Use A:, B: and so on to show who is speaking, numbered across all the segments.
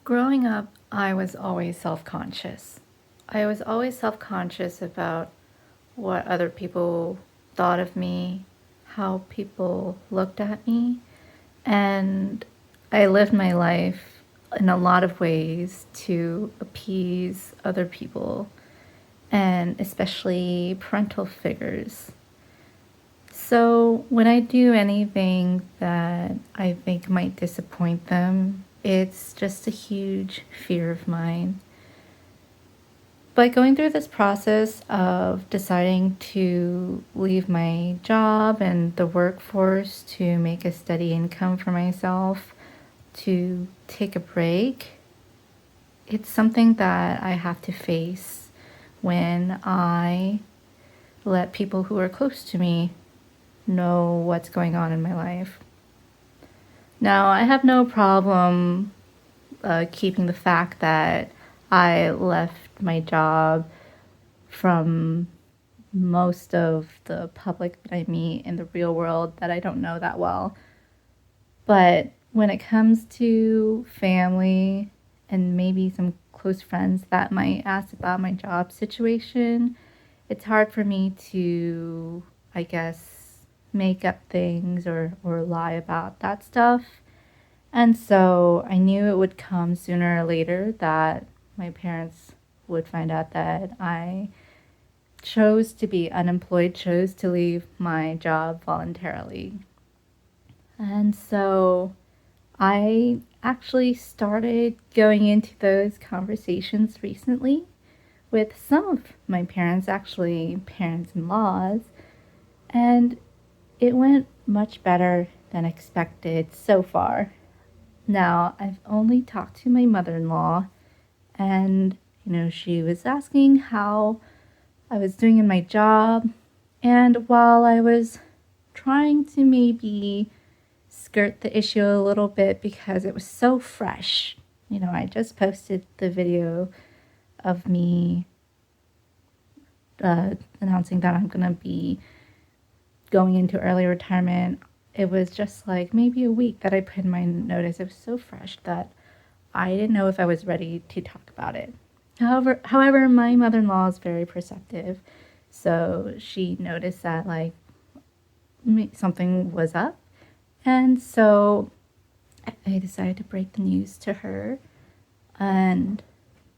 A: Growing up, I was always self conscious. I was always self conscious about what other people thought of me, how people looked at me, and I lived my life in a lot of ways to appease other people, and especially parental figures. So when I do anything that I think might disappoint them, it's just a huge fear of mine. But going through this process of deciding to leave my job and the workforce to make a steady income for myself, to take a break, it's something that I have to face when I let people who are close to me know what's going on in my life. Now, I have no problem keeping the fact that I left my job from most of the public that I meet in the real world that I don't know that well. But when it comes to family and maybe some close friends that might ask about my job situation, it's hard for me to, I guess, make up things or lie about that stuff. And so I knew it would come sooner or later that my parents would find out that I chose to be unemployed, chose to leave my job voluntarily. And so I actually started going into those conversations recently with some of my parents, actually parents in laws, and it went much better than expected so far. Now, I've only talked to my mother in law, and she was asking how I was doing in my job. And while I was trying to maybe skirt the issue a little bit because it was so fresh, I just posted the video of me announcing that I'm going to be going into early retirement. It was just like maybe a week that I put in my notice. It was so fresh that I didn't know if I was ready to talk about it. However, my mother-in-law is very perceptive, so she noticed that like something was up, and so I decided to break the news to her, and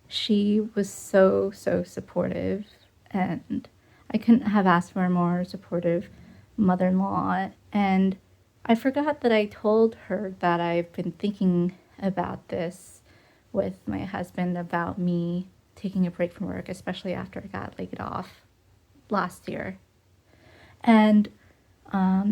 A: she was so supportive, and I couldn't have asked for a more supportive mother-in-law. And I forgot that I told her that I've been thinking about this with my husband about me taking a break from work, especially after I got laid off last year. And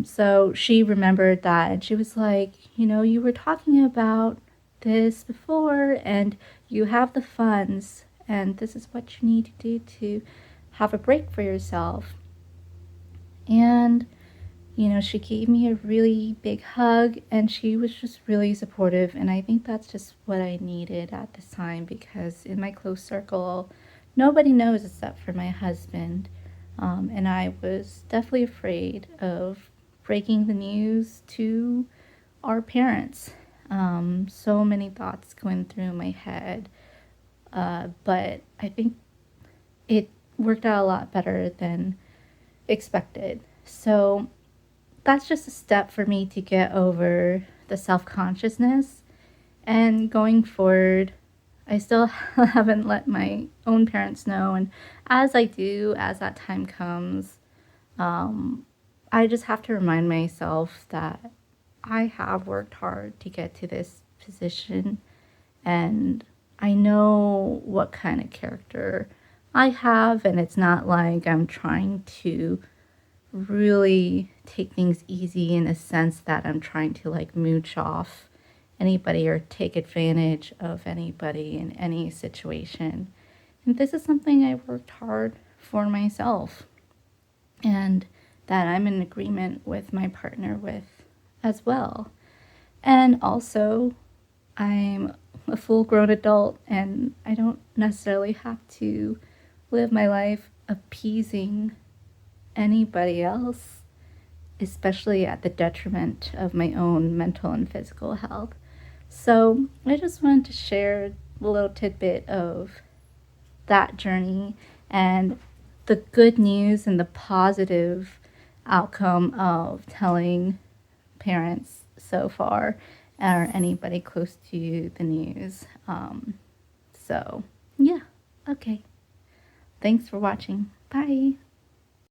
A: so she remembered that, and she was like, you were talking about this before, and you have the funds, and this is what you need to do to have a break for yourself. And she gave me a really big hug, and she was just really supportive. And I think that's just what I needed at this time, because in my close circle, nobody knows except for my husband. And I was definitely afraid of breaking the news to our parents. So many thoughts going through my head. But I think it worked out a lot better than expected. So that's just a step for me to get over the self-consciousness. And going forward, I still haven't let my own parents know. And as I do, as that time comes, I just have to remind myself that I have worked hard to get to this position. And I know what kind of character I have. And it's not like I'm trying to really take things easy in a sense that I'm trying to like mooch off anybody or take advantage of anybody in any situation. And this is something I worked hard for myself, and that I'm in agreement with my partner with as well. And also, I'm a full grown adult, and I don't necessarily have to live my life appeasing anybody else, especially at the detriment of my own mental and physical health. So I just wanted to share a little tidbit of that journey and the good news and the positive outcome of telling parents so far or anybody close to the news. So, yeah, okay. Thanks for watching. Bye.